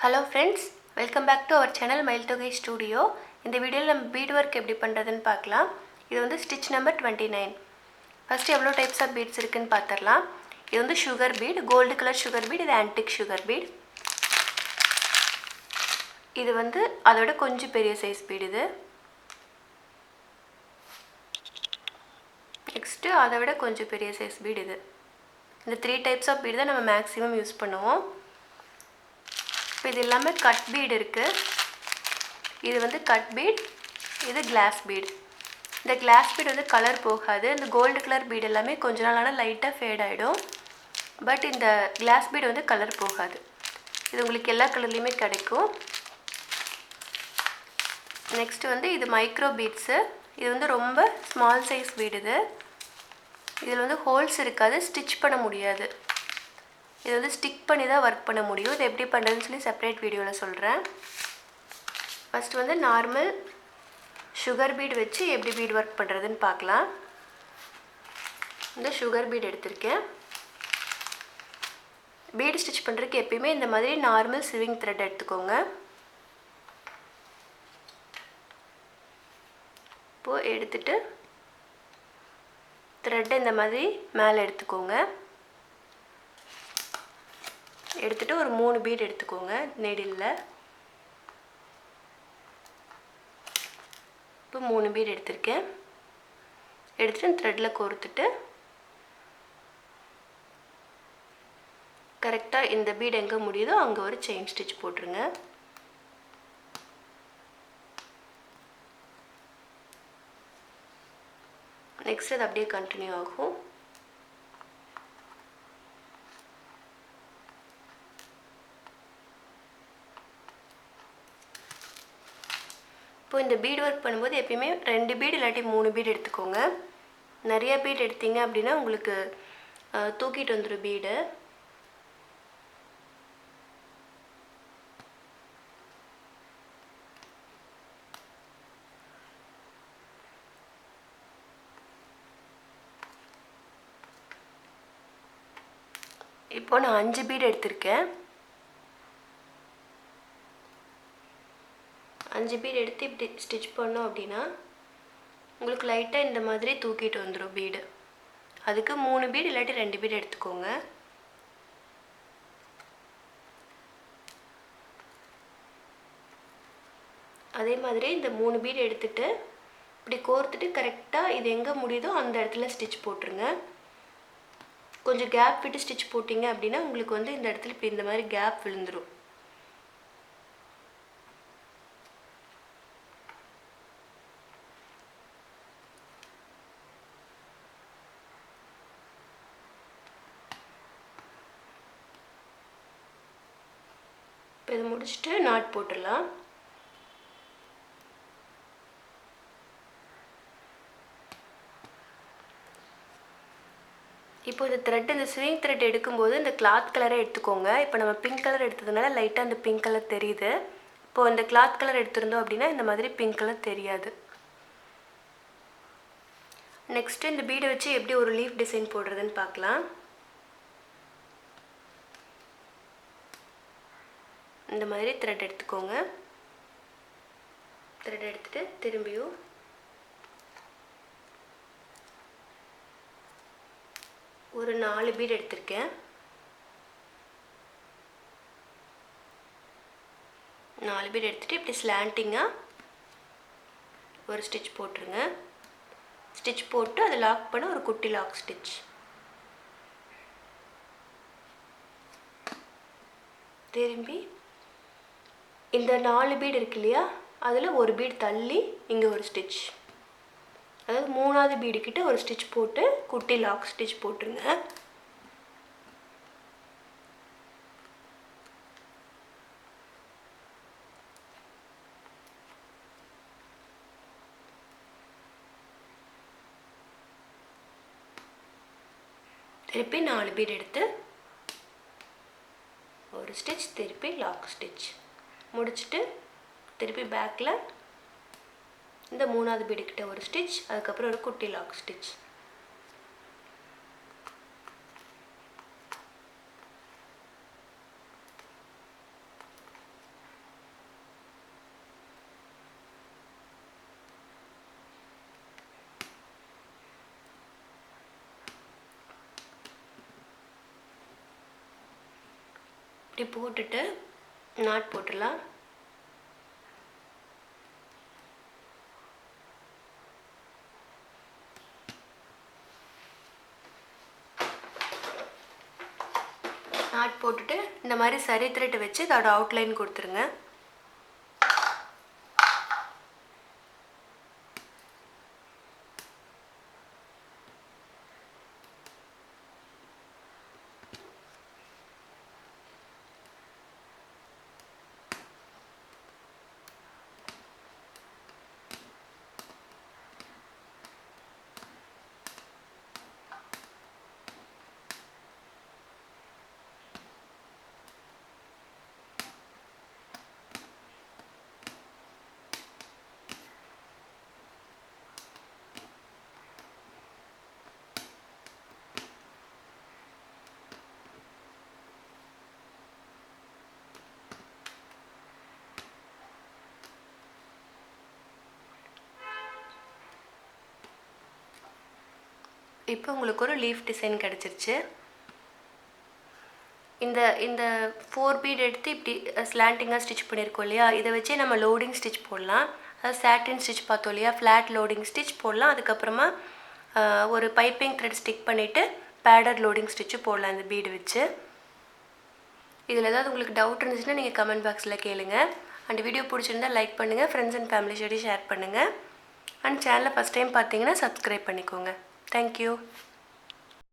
Hello friends, welcome back to our channel Mailtogai Studio. இந்த வீடியோல நம்ம bead work எப்படி பண்றதுன்னு பார்க்கலாம். இது வந்து stitch number 29. First எவ்வளவு types of beads இருக்குன்னு பார்த்தறலாம். இது வந்து sugar bead, gold color sugar bead, இது antique sugar bead. இது வந்து அதோட கொஞ்சம் பெரிய size bead இது. Next அதோட கொஞ்சம் பெரிய size bead இது. இந்த 3 types of bead தான் நம்ம maximum யூஸ் பண்ணுவோம். இப்போ இது எல்லாமே கட் பீட் இருக்கு. இது வந்து கட் பீட், இது கிளாஸ் பீட். இந்த கிளாஸ் பீட் வந்து கலர் போகாது. இந்த கோல்ட் கலர் பீட் எல்லாமே கொஞ்ச நாள் ஆனா லைட்டா ஃபேட் ஆயிடும். பட் இந்த கிளாஸ் பீட் வந்து கலர் போகாது. இது உங்களுக்கு எல்லா கலர்லயுமே கிடைக்கும். நெக்ஸ்ட் வந்து இது மைக்ரோ பீட்ஸ். இது வந்து ரொம்ப ஸ்மால் சைஸ் பீட் இது. இதுல வந்து ஹோல்ஸ் இருக்காது, ஸ்டிட்ச் பண்ண முடியாது. இது வந்து ஸ்டிக் பண்ணி தான் வர்க் பண்ண முடியும். இது எப்படி பண்றதுன்னு சொல்லி செப்பரேட் வீடியோல சொல்றேன். ஃபர்ஸ்ட் வந்து நார்மல் sugar bead வச்சு எப்படி bead work பண்றதுன்னு பார்க்கலாம். இந்த sugar bead எடுத்துர்க்கேன். bead stitch பண்றதுக்கு எப்பவுமே இந்த மாதிரி நார்மல் sewing thread எடுத்துக்கோங்க. இப்போ எடுத்துட்டு thread இந்த மாதிரி மேலே எடுத்துக்கோங்க. எடுத்துட்டு ஒரு 3 பீட் எடுத்துக்கோங்க நீடில்ல. இப்போ 3 பீட் எடுத்துர்க்கேன். எடுத்துட்டு த்ரெட்ல கோர்த்துட்டு கரெக்ட்டா இந்த பீட் எங்க முடியுதோ அங்க ஒரு செயின் ஸ்டிட்ச் போட்டுருங்க. நெக்ஸ்ட் அது அப்படியே கண்டினியூ ஆகும். இப்போ இந்த பீட் வர்க் பண்ணும்போது எப்பவுமே 2 பீட் இல்லாட்டி 3 பீட் எடுத்துக்கோங்க. நிறைய பீட் எடுத்தீங்க அப்படினா உங்களுக்கு தூக்கிட்டு வந்துரும் பீட். இப்போ நான் 5 பீட் எடுத்துர்க்கேன். 5 பீட் எடுத்து இப்படி ஸ்டிட்ச் பண்ணோம் அப்படினா உங்களுக்கு லைட்டா இந்த மாதிரி தூக்கிட்டு வந்துரும் பீட். அதுக்கு 3 பீட் இல்லாட்டி 2 பீட் எடுத்துக்கோங்க. அதே மாதிரி இந்த 3 பீட் எடுத்துட்டு இப்படி கோர்த்துட்டு கரெக்ட்டா இது எங்க முடியுதோ அந்த இடத்துல ஸ்டிட்ச் போட்டுருங்க. கொஞ்சம் கேப் விட்டு ஸ்டிட்ச் போடிங்க அப்படினா உங்களுக்கு வந்து இந்த இடத்துல இப்படி இந்த மாதிரி கேப் விழுந்துரும். இது முடிச்சிட்டு நாட் போட்டுறலாம். இப்போ இந்த thread இந்த ஸ்விங் thread எடுக்கும்போது இந்த கிளாத் கலரை எடுத்துக்கோங்க. இப்போ நம்ம பிங்க் கலர் எடுத்ததனால லைட்டா அந்த பிங்க் கலர் தெரியுது. இப்போ இந்த கிளாத் கலர் எடுத்துறோம் அப்படினா இந்த மாதிரி பிங்க் கலர் தெரியாது. நெக்ஸ்ட் இந்த பீட் வச்சு எப்படி ஒரு லீஃப் டிசைன் போடுறதுன்னு பார்க்கலாம். இந்த மாதிரி thread எடுத்துக்கோங்க. thread எடுத்துட்டு திரும்பியும் ஒரு 4 பீட் எடுத்துர்க்கேன். 4 பீட் எடுத்துட்டு இப்படி ஸ்லாண்டிங்கா ஒரு ஸ்டிட்ச் போட்டுருங்க. ஸ்டிட்ச் போட்டு அதை லாக் பண்ண ஒரு குட்டி லாக் ஸ்டிட்ச். திரும்பி இந்த 4 பீட் இருக்கு இல்லையா, அதுல ஒரு பீட் தள்ளி இங்க ஒரு ஸ்டிட்ச். அதாவது மூணாவது பீட் கிட்ட ஒரு ஸ்டிட்ச் போட்டு குட்டி லாக் ஸ்டிட்ச் போட்டுருங்க. திருப்பி 4 பீட் எடுத்து ஒரு ஸ்டிட்ச், திருப்பி லாக் ஸ்டிட்ச் முடிச்சிட்டு திருப்பி பேக்ல இந்த மூணாவது பீட் கிட்ட ஒரு ஸ்டிட்ச், அதுக்கு அப்புறம் ஒரு குட்டி லாக் ஸ்டிட்ச். இப்படி போட்டுட்டு நாட் போட்டுடலாம். நாட் போட்டுட்டு இந்த மாதிரி சரி த்ரெட் வச்சு இதோட அவுட்லைன் கொடுத்துருங்க. இப்போ உங்களுக்கு ஒரு லீஃப் டிசைன் கிடச்சிருச்சு. இந்த இந்த 4 பீட் எடுத்து இப்படி ஸ்லாண்டிங்காக ஸ்டிச் பண்ணியிருக்கோம் இல்லையா, இதை வச்சே நம்ம லோடிங் ஸ்டிச் போடலாம். அதாவது சாட்டின் ஸ்டிச் பார்த்தோம் இல்லையா, ஃப்ளாட் லோடிங் ஸ்டிச் போடலாம். அதுக்கப்புறமா ஒரு பைப்பிங் த்ரெட் ஸ்டிக் பண்ணிவிட்டு பேடர் லோடிங் ஸ்டிச்சு போடலாம் இந்த பீடு வச்சு. இதில் ஏதாவது உங்களுக்கு டவுட் இருந்துச்சுன்னா நீங்கள் கமெண்ட் பாக்ஸில் கேளுங்க. அண்ட் வீடியோ பிடிச்சிருந்தால் லைக் பண்ணுங்கள், ஃப்ரெண்ட்ஸ் அண்ட் ஃபேமிலி ஷேர் பண்ணுங்கள். அண்ட் சேனலை ஃபஸ்ட் டைம் பார்த்தீங்கன்னா சப்ஸ்கிரைப் பண்ணிக்கோங்க. Thank you.